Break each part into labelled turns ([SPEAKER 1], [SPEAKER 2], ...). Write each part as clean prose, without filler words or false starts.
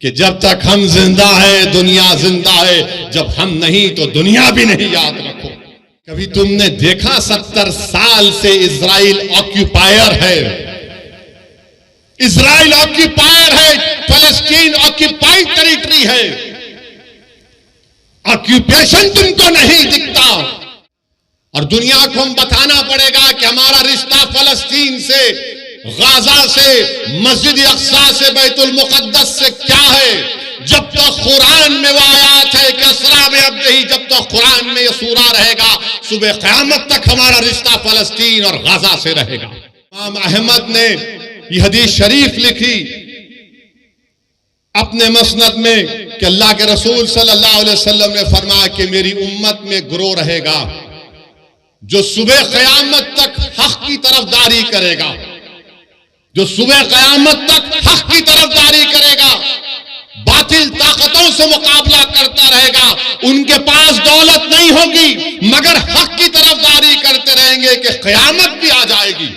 [SPEAKER 1] कि जब तक हम जिंदा है दुनिया जिंदा है, जब हम नहीं तो दुनिया भी नहीं। याद रखो, कभी तुमने देखा 70 साल से इजराइल ऑक्यूपायर है, इजराइल ऑक्यूपायर है, फलस्तीन ऑक्यूपाइड टेरिटरी है। ऑक्यूपेशन तुमको नहीं दिखता और दुनिया को हम बताना पड़ेगा कि हमारा रिश्ता फलस्तीन से, गाजा से, मस्जिद अक्सा से, बैतुल मुकद्दस से क्या है। जब तक कुरान में वो आयात है कि असरा में अब नहीं, जब तक कुरान में ये सूरा रहेगा, सुबह क़यामत तक हमारा रिश्ता फलस्तीन और गाजा से रहेगा। इमाम अहमद ने ये हदीस शरीफ लिखी अपने मसनद में कि अल्लाह के रसूल सल्लल्लाहु अलैहि वसल्लम ने फरमाया कि मेरी उम्मत में ग्रोह रहेगा जो सुबह क़यामत तक हक की तरफदारी करेगा, जो सुबह क़यामत तक हक की तरफदारी करेगा, बातिल ताकतों से मुकाबला करता रहेगा। उनके पास दौलत नहीं होगी मगर हक की तरफदारी करते रहेंगे कि क़यामत भी आ जाएगी।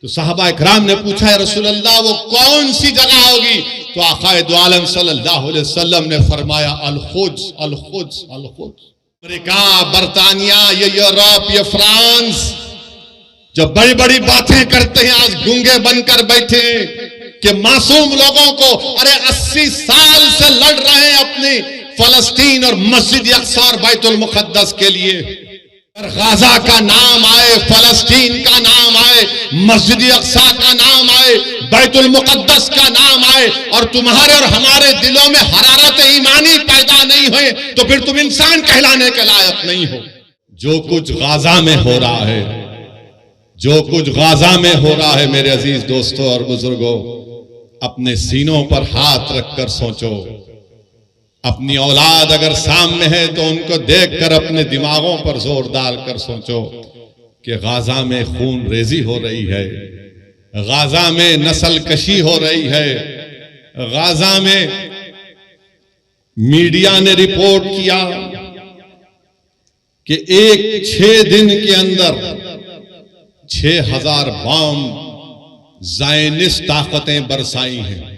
[SPEAKER 1] तो सहाबा इकराम ने पूछा, है रसूल अल्लाह वो कौन सी जगह होगी? तो आक़ाए दो आलम सल्लल्लाहु अलैहि वसल्लम ने फरमाया अल-क़ुद्स, अल-क़ुद्स, अल-क़ुद्स। अमेरिका, बरतानिया, ये यूरोप, ये फ्रांस जब बड़ी बड़ी बातें करते हैं, आज गूंगे बनकर बैठे कि मासूम लोगों को, अरे 80 साल से लड़ रहे हैं अपनी फलस्तीन और मस्जिद अक्सा और बैतुल मुकद्दस के लिए। गाजा का नाम आए, फलस्तीन का नाम आए, मस्जिद अक्सा का नाम आए, बैतुल मुकद्दस का नाम आए और तुम्हारे और हमारे दिलों में हरारत ईमानी पैदा नहीं हुए तो फिर तुम इंसान कहलाने के लायक नहीं हो। जो कुछ गाजा में हो रहा है, जो कुछ गाजा में हो रहा है, मेरे अजीज दोस्तों और बुजुर्गों, अपने सीनों पर हाथ रखकर सोचो। अपनी औलाद अगर सामने है तो उनको देखकर अपने दिमागों पर जोर डालकर सोचो कि गाजा में खून रेजी हो रही है, गाजा में नस्ल कशी हो रही है, गाजा में मीडिया ने रिपोर्ट किया कि 6 दिन के अंदर 6000 बम ज़ायनिस्ट ताकतें बरसाई हैं।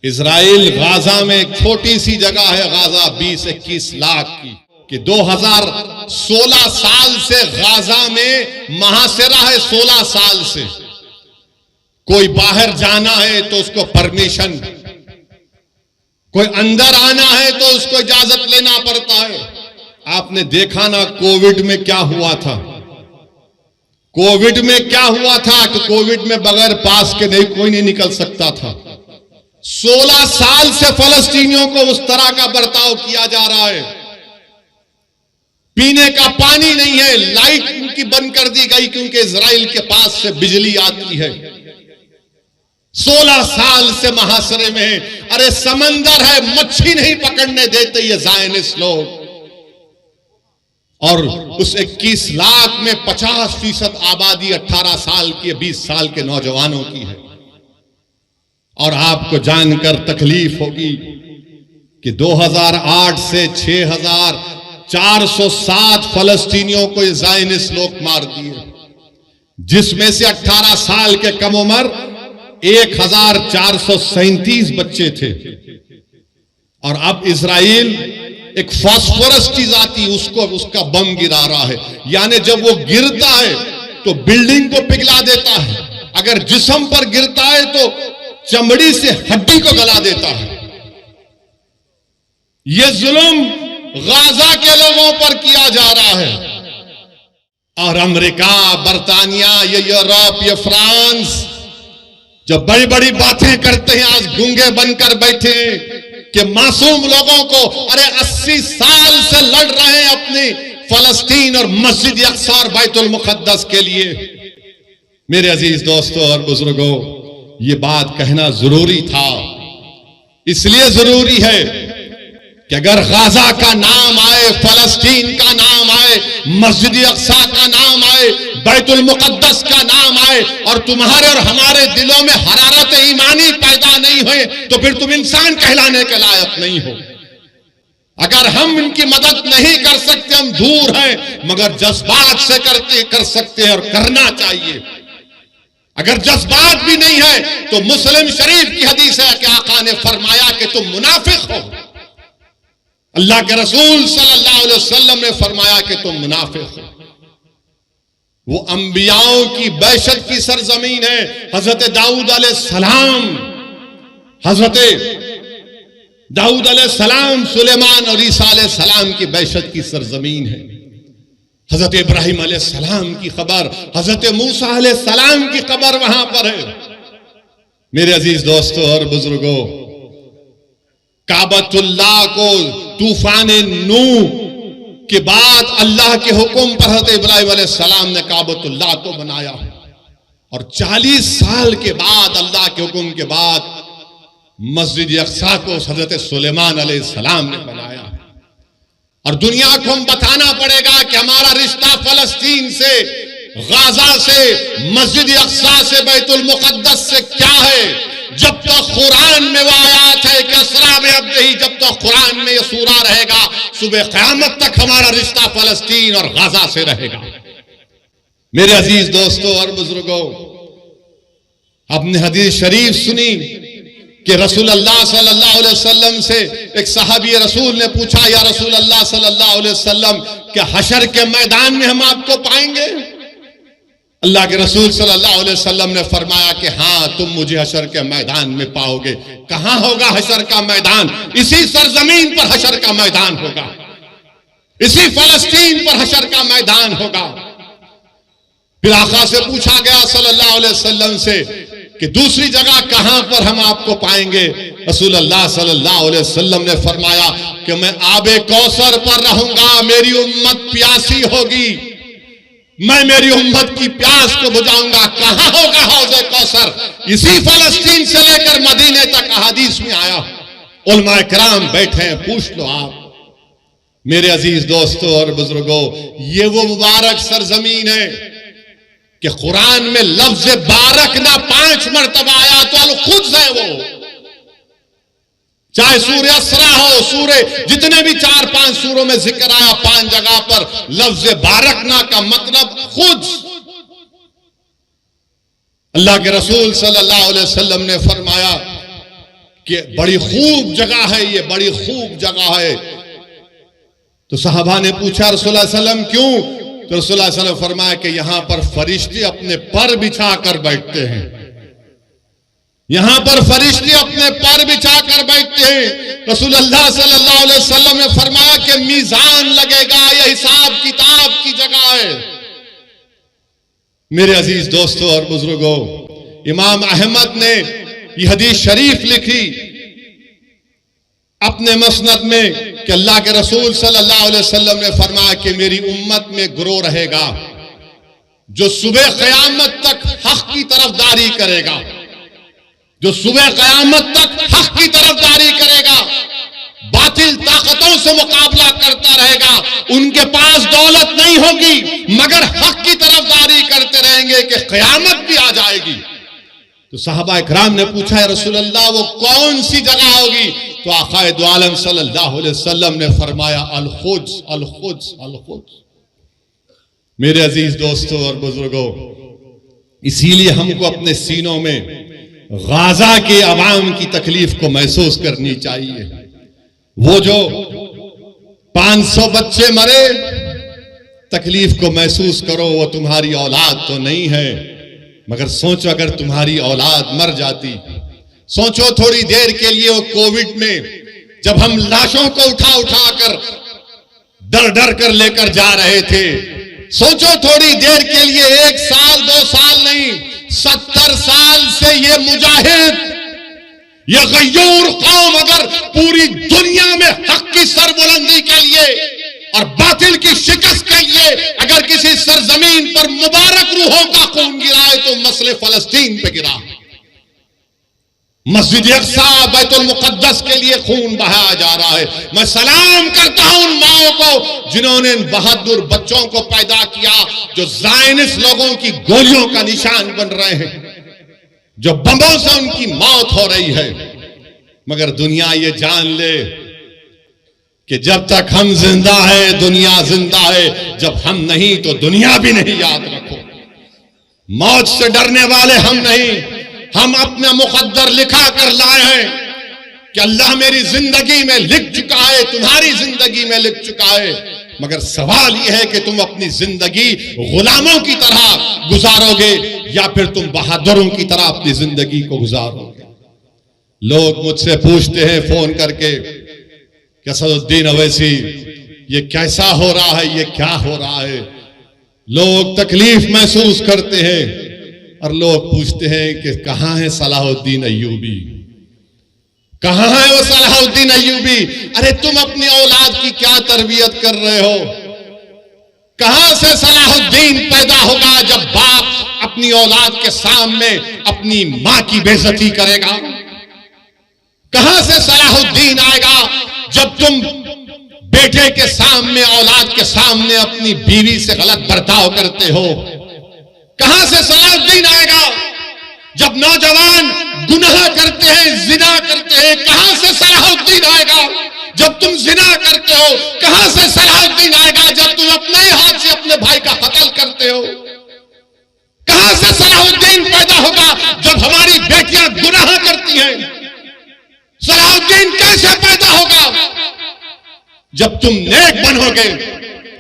[SPEAKER 1] इजराइल गाजा में एक छोटी सी जगह है, गाजा 20-21 लाख की, कि 2016 साल से गाजा में महासिरा है। 16 साल से कोई बाहर जाना है तो उसको परमिशन, कोई अंदर आना है तो उसको इजाजत लेना पड़ता है। आपने देखा ना कोविड में क्या हुआ था, कोविड में क्या हुआ था कि कोविड में बगैर पास के नहीं कोई नहीं निकल सकता था। 16 साल से फलस्तीनियों को उस तरह का बर्ताव किया जा रहा है। पीने का पानी नहीं है, लाइट उनकी बंद कर दी गई क्योंकि इजराइल के पास से बिजली आती है। 16 साल से महासरे में है। अरे समंदर है, मच्छी नहीं पकड़ने देते ये ज़ायनिस्ट लोग। और उस 21 लाख में 50% आबादी 18 साल की, 20 साल के नौजवानों की है। और आपको जानकर तकलीफ होगी कि 2008 से 6407 फलस्तीनियों को ज़ायनिस्ट लोग मार दिए, जिसमें से 18 साल के कम उम्र 1437 बच्चे थे। और अब इजराइल एक फास्फोरस चीज आती, उसका बम गिरा रहा है। यानी जब वो गिरता है तो बिल्डिंग को पिघला देता है, अगर जिस्म पर गिरता है तो चमड़ी से हड्डी को गला देता है। यह जुल्म गाजा के लोगों पर किया जा रहा है। और अमेरिका, बरतानिया, ये यूरोप, ये फ्रांस जब बड़ी बड़ी बातें करते हैं, आज गूंगे बनकर बैठे कि मासूम लोगों को, अरे 80 साल से लड़ रहे हैं अपनी फलस्तीन और मस्जिद अक्सा और बैतुल मुकद्दस के लिए। मेरे अजीज दोस्तों और बुजुर्गों, ये बात कहना जरूरी था। इसलिए जरूरी है कि अगर गाजा का नाम आए, फलस्तीन का नाम आए, मस्जिद अक्सा का नाम आए, बैतुल मुकद्दस का नाम आए और तुम्हारे और हमारे दिलों में हरारत ईमानी पैदा नहीं हुए तो फिर तुम इंसान कहलाने के लायक नहीं हो। अगर हम इनकी मदद नहीं कर सकते, हम दूर हैं, मगर जज्बात से कर सकते हैं और करना चाहिए। अगर जज्बात भी नहीं है तो मुस्लिम शरीफ की हदीस है कि आका ने फरमाया कि तुम मुनाफिक हो। अल्लाह के रसूल सल्लल्लाहु अलैहि वसल्लम ने फरमाया कि तुम मुनाफिक हो। वो अंबियाओं की बैशत की सरजमीन है। हजरत दाऊद अलैहिस्सलाम, हजरत दाऊद अलैहिस्सलाम, सुलेमान और ईसा अलैहिस्सलाम की बैशत की सरजमीन है। हजरत इब्राहिम अलैहिस्सलाम की खबर, हजरत मूसा अलैहिस्सलाम की खबर वहां पर है। मेरे अजीज दोस्तों और बुजुर्गों, काबतुल्लाह को तूफान नूह के बाद अल्लाह के हुक्म पर हजरत इब्राहिम अलैहिस्सलाम ने काबतुल्लाह को बनाया और 40 साल के बाद अल्लाह के हुक्म के बाद मस्जिद अक्सा को हजरत सुलेमान अलैहिस्सलाम ने बनाया। और दुनिया को हम बताना पड़ेगा कि हमारा रिश्ता फलस्तीन से, गाजा से, मस्जिद अक्सा से, बैतुल मुकद्दस से क्या है। जब तक कुरान में वो आयात है कि असरा में अब नहीं, जब तक कुरान में ये सूरा रहेगा, सुबह क़यामत तक हमारा रिश्ता फलस्तीन और गाजा से रहेगा। मेरे अजीज दोस्तों और बुजुर्गों, आपने हदीस शरीफ सुनी कि रसूल अल्लाह सल्लल्लाहु अलैहि वसल्लम से एक सहाबी रसूल ने पूछा, या रसूल अल्लाह सल्लल्लाहु अलैहि वसल्लम, क्या हशर के मैदान में हम आपको पाएंगे? अल्लाह के रसूल सल्लल्लाहु अलैहि वसल्लम ने फरमाया कि हाँ, तुम मुझे हशर के मैदान में पाओगे। कहां होगा हशर का मैदान? इसी सरजमीन पर हशर का मैदान होगा, इसी फलस्तीन पर हशर का मैदान होगा। फिर आका से पूछा गया सल्लल्लाहु अलैहि वसल्लम से कि दूसरी जगह कहां पर हम आपको पाएंगे? रसूल अल्लाह सल्लल्लाहु अलैहि वसल्लम ने फरमाया कि मैं आबे कौसर पर रहूंगा, मेरी उम्मत प्यासी होगी, मैं मेरी उम्मत की प्यास को बुझाऊंगा। कहां होगा हौज़े कौसर? इसी फलस्तीन से लेकर मदीने तक हदीस में आया। उलमा किराम बैठे हैं, पूछ लो आप। मेरे अजीज दोस्तों और बुजुर्गों, ये वो मुबारक सरजमीन है कि कुरान में लफ्ज बारक ना 5 मरतबा आया तो अल खुद है वो। चाहे सूर्य असरा हो, सूर्य जितने भी 4-5 सूरों में जिक्र आया, 5 जगह पर लफ्ज बारकना का मतलब खुद। अल्लाह के रसूल सल्लल्लाहु अलैहि वसल्लम ने फरमाया कि बड़ी खूब जगह है ये, बड़ी खूब जगह है। तो सहाबा ने पूछा रसूलुल्लाह सल्लल्लाहु अलैहि वसल्लम क्यों? तो रसूलुल्लाह सल्लल्लाहु अलैहि वसल्लम फरमाया कि यहां पर फरिश्ते अपने पर बिछा कर बैठते हैं, यहां पर फरिश्ते अपने पर बिछा कर बैठते हैं। रसूलुल्लाह सल्लल्लाहु अलैहि वसल्लम ने फरमाया कि मीजान लगेगा, यह हिसाब किताब की जगह है। मेरे अजीज दोस्तों और बुजुर्गों, इमाम अहमद ने यह हदीस शरीफ लिखी अपने मसनद में कि अल्लाह के रसूल सल्लल्लाहु अलैहि वसल्लम ने फरमाया कि मेरी उम्मत में गिरोह रहेगा जो सुबह क़यामत तक हक की तरफदारी करेगा, जो सुबह क़यामत तक हक की तरफदारी करेगा, बातिल ताकतों से मुकाबला करता रहेगा। उनके पास दौलत नहीं होगी मगर हक की तरफदारी करते रहेंगे कि क़यामत भी आ जाएगी। तो सहाबा इकराम ने पूछा, है रसूल अल्लाह वो कौन सी जगह होगी? तो आक़ाए दो आलम सल्लल्लाहु अलैहि वसल्लम ने फरमाया अल खुद्स, अल खुद्स, अल खुद्स। मेरे अजीज दोस्तों और बुजुर्गों, इसीलिए हमको अपने सीनों में गाजा के अवाम की तकलीफ को महसूस करनी चाहिए। वो जो 500 बच्चे मरे, तकलीफ को महसूस करो। वो तुम्हारी औलाद तो नहीं है, मगर सोचो अगर तुम्हारी औलाद मर जाती। सोचो थोड़ी देर के लिए वो कोविड में जब हम लाशों को उठा उठा कर डर डर कर लेकर जा रहे थे, सोचो थोड़ी देर के लिए, 1 साल 2 साल नहीं, 70 साल से ये मुजाहिद, ये गय्यूर कौम अगर पूरी दुनिया में हक की सरबुलंदी के लिए और बातिल की शिकस्त के लिए अगर किसी सरजमीन पर मुबारक रूहों का खून गिरा है तो मसले फलस्तीन पे गिरा। मस्जिद अक्सा, बैतुल मुकद्दस के लिए खून बहाया जा रहा है। मैं सलाम करता हूं उन माओं को जिन्होंने इन बहादुर बच्चों को पैदा किया, जो ज़ायनिस्ट लोगों की गोलियों का निशान बन रहे हैं, जो बमों से उनकी मौत हो रही है। मगर दुनिया ये जान ले कि जब तक हम जिंदा है दुनिया जिंदा है, जब हम नहीं तो दुनिया भी नहीं। याद रखो, मौत से डरने वाले हम नहीं, हम अपना मुकद्दर लिखा कर लाए हैं। कि अल्लाह मेरी जिंदगी में लिख चुका है, तुम्हारी जिंदगी में लिख चुका है, मगर सवाल यह है कि तुम अपनी जिंदगी गुलामों की तरह गुजारोगे या फिर तुम बहादुरों की तरह अपनी जिंदगी को गुजारोगे। लोग मुझसे पूछते हैं फोन करके कि असदुद्दीन अवैसी ये कैसा हो रहा है, ये क्या हो रहा है। लोग तकलीफ महसूस करते हैं और लोग पूछते हैं कि कहां है सलाहुद्दीन अय्यूबी, कहां है वो सलाहुद्दीन अय्यूबी। अरे तुम अपनी औलाद की क्या तरबियत कर रहे हो? कहां से सलाहुद्दीन पैदा होगा जब बाप अपनी औलाद के सामने अपनी मां की बेइज्जती करेगा? कहां से सलाहुद्दीन आएगा जब तुम बेटे के सामने, औलाद के सामने अपनी बीवी से गलत बर्ताव करते हो? कहां से सलाहुद्दीन आएगा जब नौजवान गुनाह करते हैं, जिना करते हैं? कहां से सलाहुद्दीन आएगा जब तुम जिना करते हो? कहां से सलाहुद्दीन आएगा जब तुम अपने हाथ से अपने भाई का कत्ल करते हो? कहां से सलाहुद्दीन पैदा होगा जब हमारी बेटियां गुनाह करती हैं? सलाहुद्दीन कैसे पैदा होगा? जब तुम नेक बनोगे,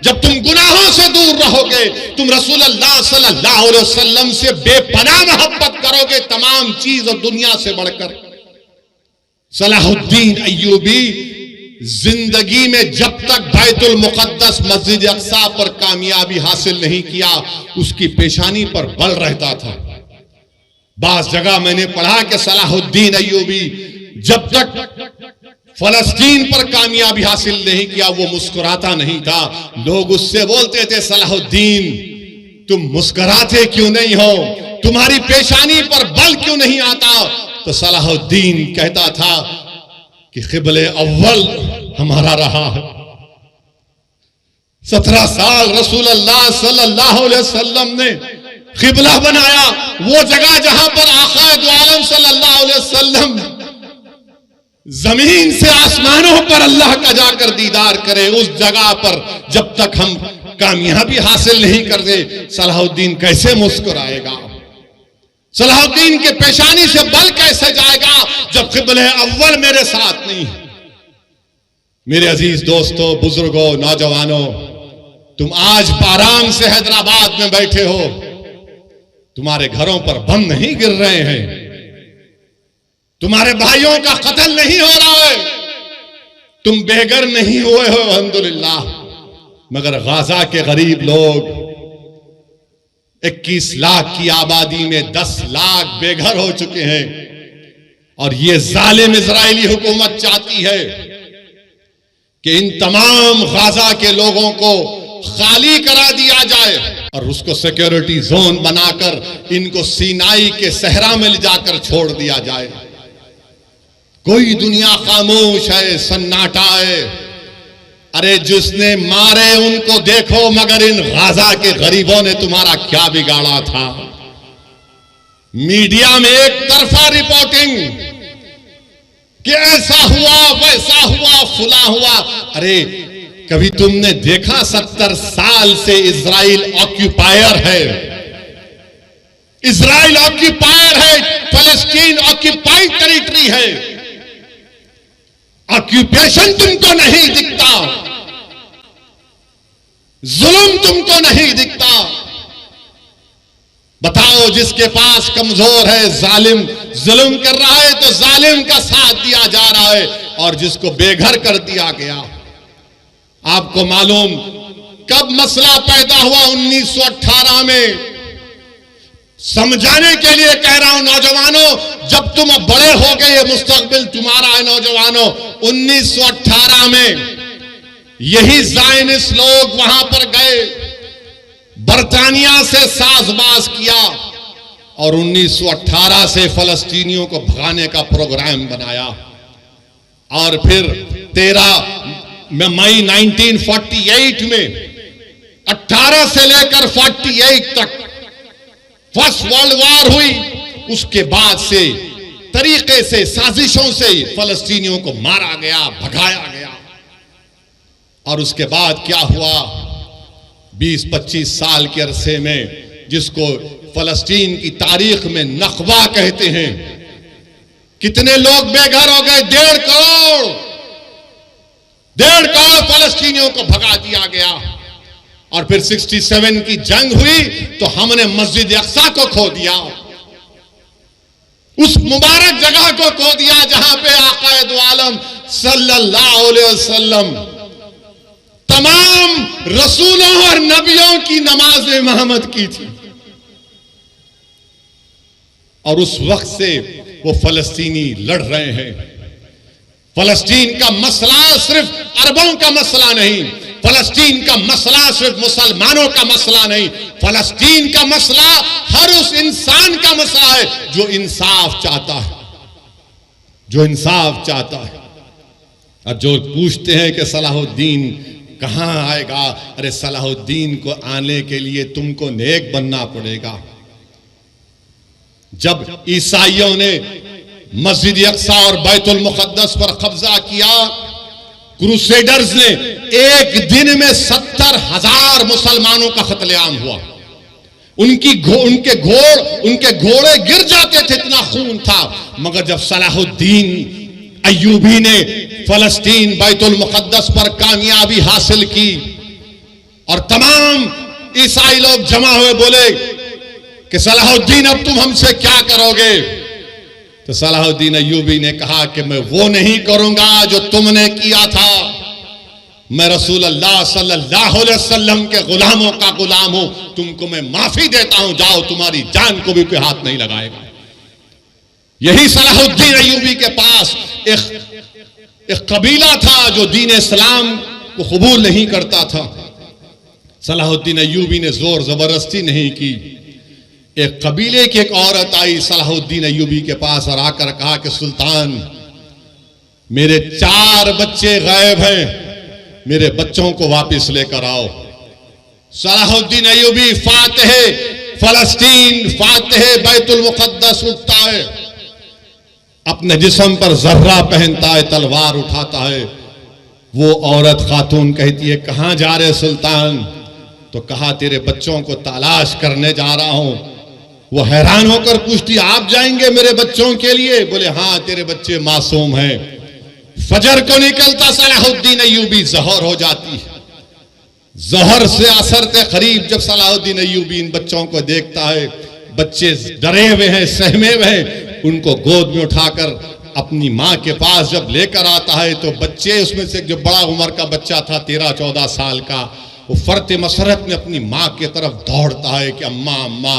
[SPEAKER 1] जब तुम गुनाहों से दूर रहोगे, तुम रसूलुल्लाह सल्लल्लाहु अलैहि वसल्लम से बेपनाह मोहब्बत करोगे तमाम चीज और दुनिया से बढ़कर। सलाहुद्दीन अय्यूबी जिंदगी में जब तक बैतुल मुक़द्दस मस्जिद अक़सा पर कामयाबी हासिल नहीं किया, उसकी पेशानी पर बल रहता था। बास जगह मैंने पढ़ा कि सलाहुद्दीन अय्यूबी जब तक फलस्तीन पर कामयाबी हासिल नहीं किया वो मुस्कुराता नहीं था। लोग उससे बोलते थे, सलाहुद्दीन तुम मुस्कुराते क्यों नहीं हो, तुम्हारी पेशानी पर बल क्यों नहीं आता? तो सलाहुद्दीन कहता था कि क़िबले अव्वल हमारा रहा है। 17 साल रसूलुल्लाह सल्लल्लाहु अलैहि वसल्लम ने क़िबला बनाया, वो जगह जहां पर आक़ाए दो आलम सल्लल्लाहु अलैहि वसल्लम जमीन से आसमानों पर अल्लाह का जाकर दीदार करे, उस जगह पर जब तक हम कामयाबी हासिल नहीं करते, सलाहुद्दीन कैसे मुस्कुराएगा? सलाहुद्दीन के पेशानी से बल कैसे जाएगा जब क़िबले अव्वल मेरे साथ नहीं? मेरे अजीज दोस्तों, बुजुर्गों, नौजवानों, तुम आज आराम से हैदराबाद में बैठे हो, तुम्हारे घरों पर बम नहीं गिर रहे हैं, तुम्हारे भाइयों का कत्ल नहीं हो रहा है, तुम बेघर नहीं हुए हो अल्हम्दुलिल्लाह। मगर गाजा के गरीब लोग 21 लाख की आबादी में 10 लाख बेघर हो चुके हैं और ये जालिम इजरायली हुकूमत चाहती है कि इन तमाम गाजा के लोगों को खाली करा दिया जाए और उसको सिक्योरिटी जोन बनाकर इनको सीनाई के सहरा में ले जाकर छोड़ दिया जाए। कोई दुनिया खामोश है, सन्नाटा है। अरे जिसने मारे उनको देखो, मगर इन गाजा के गरीबों ने तुम्हारा क्या बिगाड़ा था? मीडिया में एक तरफा रिपोर्टिंग कि ऐसा हुआ, वैसा हुआ, फुला हुआ। अरे कभी तुमने देखा 70 साल से इजराइल ऑक्यूपायर है, इजराइल ऑक्यूपायर है, फलस्तीन ऑक्यूपाइड टेरिटरी है। ऑक्यूपेशन तुमको नहीं दिखता, जुल्म तुमको नहीं दिखता। बताओ, जिसके पास कमजोर है, जालिम जुल्म कर रहा है तो जालिम का साथ दिया जा रहा है, और जिसको बेघर कर दिया गया। आपको मालूम कब मसला पैदा हुआ? 1918 में। समझाने के लिए कह रहा हूं नौजवानों, जब तुम अब बड़े हो गए, ये मुस्तकबिल तुम्हारा है नौजवानों। 1918 में यही ज़ायनिस्ट लोग वहां पर गए, बरतानिया से साजबाज किया और 1918 से फलस्तीनियों को भगाने का प्रोग्राम बनाया। और फिर 13 मई 1948 में 18 से लेकर 48 तक फर्स्ट वर्ल्ड वॉर हुई। उसके बाद से तरीके से, साजिशों से फलस्तीनियों को मारा गया, भगाया गया। और उसके बाद क्या हुआ? 20-25 साल के अरसे में, जिसको फलस्तीन की तारीख में नकबा कहते हैं, कितने लोग बेघर हो गए? 1.5 करोड़ फलस्तीनियों को भगा दिया गया। और फिर 67 की जंग हुई तो हमने मस्जिद अक्सा को खो दिया, उस मुबारक जगह को खो दिया जहां पे आकाए दो आलम सल्लल्लाहु अलैहि वसल्लम तमाम रसूलों और नबियों की नमाज इमामत की थी। और उस वक्त से वो फलस्तीनी लड़ रहे हैं। फलस्तीन का मसला सिर्फ अरबों का मसला नहीं, फलस्तीन का मसला सिर्फ मुसलमानों का मसला नहीं, फलस्तीन का मसला हर उस इंसान का मसला है जो इंसाफ चाहता है, जो इंसाफ चाहता है। और जो पूछते हैं कि सलाहुद्दीन कहां आएगा, अरे सलाहुद्दीन को आने के लिए तुमको नेक बनना पड़ेगा। जब ईसाइयों ने मस्जिद अक्सा और बैतुल मुक़द्दस पर कब्जा किया, क्रूसेडर्स ने एक दिन में 70,000 मुसलमानों का कत्लेआम हुआ। उनके घोड़े गिर जाते थे, इतना खून था। मगर जब सलाहुद्दीन अय्यूबी ने फलस्तीन बैतुल मुक़द्दस पर कामयाबी हासिल की और तमाम ईसाई लोग जमा हुए, बोले कि सलाहुद्दीन अब तुम हमसे क्या करोगे? तो सलाहुद्दीन अय्यूबी ने कहा कि मैं वो नहीं करूंगा जो तुमने किया था। मैं रसूल अल्लाह सल्लल्लाहु अलैहि वसल्लम के गुलामों का गुलाम हूं, तुमको मैं माफी देता हूं, जाओ, तुम्हारी जान को भी कोई हाथ नहीं लगाएगा। यही सलाहुद्दीन अय्यूबी के पास एक कबीला था जो दीन इस्लाम को कबूल नहीं करता था। सलाहुद्दीन अय्यूबी ने जोर जबरदस्ती नहीं की। एक कबीले की एक औरत आई सलाहुद्दीन अय्यूबी के पास और आकर कहा कि सुल्तान, मेरे 4 बच्चे गायब हैं, मेरे बच्चों को वापस लेकर आओ। Salahuddin Ayyubi Fatih फलस्तीन, Fatih Betul मुक़द्दस उठता है, अपने जिस्म पर जर्रा पहनता है, तलवार उठाता है। वो औरत खातून कहती है, कहां जा रहे सुल्तान? तो कहा, तेरे बच्चों को तलाश करने जा रहा हूं। वो हैरान होकर पूछती, आप जाएंगे मेरे बच्चों के लिए? बोले, हाँ, तेरे बच्चे मासूम हैं। फजर को निकलता सलाहुद्दीन अय्यूबी ज़हर हो जाती है। ज़हर से असर के करीब जब सलाहुद्दीन अय्यूबी इन बच्चों को देखता है, बच्चे डरे हुए हैं, सहमे हुए हैं, उनको गोद में उठाकर अपनी माँ के पास जब लेकर आता है तो बच्चे, उसमें से जो बड़ा उम्र का बच्चा था 13-14 साल का, वो फर्त मसरत में अपनी माँ की तरफ दौड़ता है कि अम्मा अम्मा।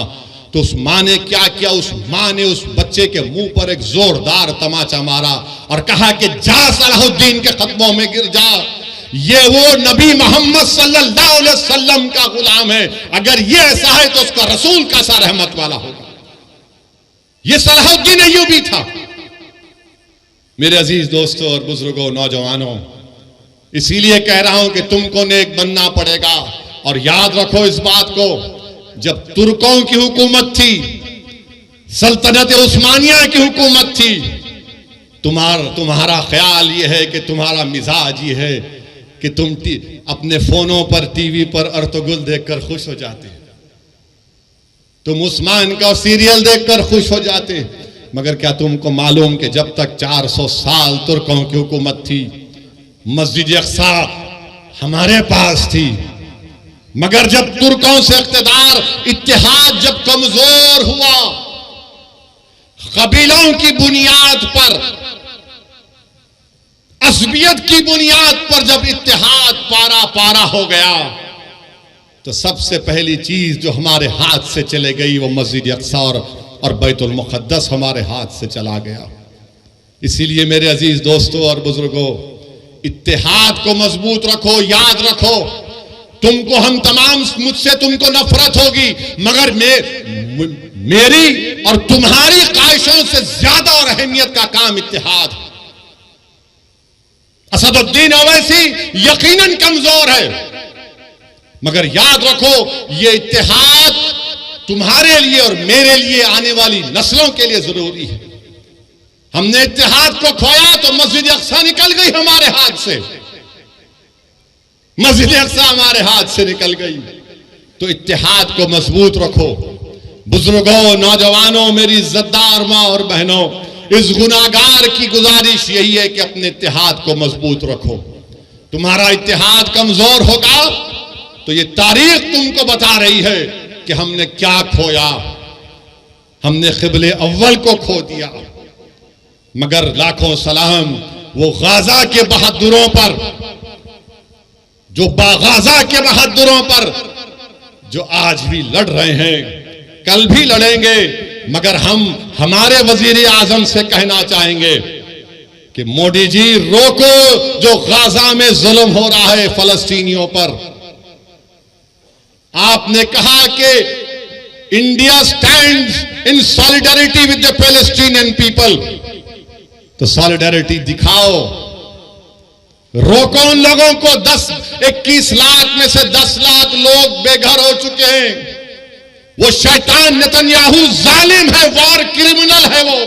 [SPEAKER 1] तो उस माँ ने क्या किया? उस माँ ने उस बच्चे के मुंह पर एक जोरदार तमाचा मारा और कहा कि जा, सलाहुद्दीन के कदमों में गिर जा, ये वो नबी मोहम्मद सल्लल्लाहु अलैहि वसल्लम का गुलाम है, अगर ये ऐसा है तो उसका रसूल कैसा रहमत वाला होगा। ये सलाहुद्दीन अय्यूबी था। मेरे अजीज दोस्तों और बुजुर्गों, नौजवानों, इसीलिए कह रहा हूं कि तुमको नेक बनना पड़ेगा। और याद रखो इस बात को, जब तुर्कों की हुकूमत थी, सल्तनत उस्मानिया की हुकूमत थी, तुम्हारा ख्याल यह है कि तुम्हारा मिजाज ये है कि तुम अपने फोनों पर, टीवी पर अर्तुगरुल देखकर खुश हो जाते, तुम उस्मान का सीरियल देखकर खुश हो जाते। मगर क्या तुमको मालूम कि जब तक 400 साल तुर्कों की हुकूमत थी, मस्जिद अक्सा हमारे पास थी। मगर जब तुर्कों से इक़्तिदार, इत्तेहाद जब कमजोर हुआ, कबीलों की बुनियाद पर, असबियत की बुनियाद पर जब इत्तेहाद पारा पारा हो गया, तो सबसे पहली चीज जो हमारे हाथ से चले गई वो मस्जिद अक्सा और बैतुल मुक़द्दस हमारे हाथ से चला गया। इसीलिए मेरे अजीज दोस्तों और बुजुर्गों, इत्तेहाद को मजबूत रखो। याद रखो, तुमको हम तमाम, मुझसे तुमको नफरत होगी, मगर मेरी और तुम्हारी ख्वाहिशों से ज्यादा और अहमियत का काम इत्तेहाद है। असदुद्दीन ओवैसी यकीनन कमजोर है, मगर याद रखो ये इत्तेहाद तुम्हारे लिए और मेरे लिए, आने वाली नस्लों के लिए जरूरी है। हमने इत्तेहाद को खोया तो मस्जिद अक्सा निकल गई हमारे हाथ से, मस्जिद अक्सा हमारे हाथ से निकल गई। तो इत्तेहाद को मजबूत रखो। बुजुर्गों, नौजवानों, मेरी इज्जतदार मां और बहनों, इस गुनाहगार की गुजारिश यही है कि अपने इत्तेहाद को मजबूत रखो। तुम्हारा इत्तेहाद कमजोर होगा तो ये तारीख तुमको बता रही है कि हमने क्या खोया। हमने क़िबले अव्वल को खो दिया। मगर लाखों सलाम वो गाजा के बहादुरों पर, जो बागाजा के बहादुरों पर, जो आज भी लड़ रहे हैं, कल भी लड़ेंगे। मगर हम हमारे वजीर आजम से कहना चाहेंगे कि मोदी जी रोको जो गाजा में जुल्म हो रहा है फलस्तीनियों पर। आपने कहा कि India stands in solidarity with the Palestinian people, तो सॉलिडारिटी दिखाओ। रोको उन लोगों को। 21 लाख में से 10 लाख लोग बेघर हो चुके हैं। वो शैतान नेतन्याहू जालिम है, वॉर क्रिमिनल है वो।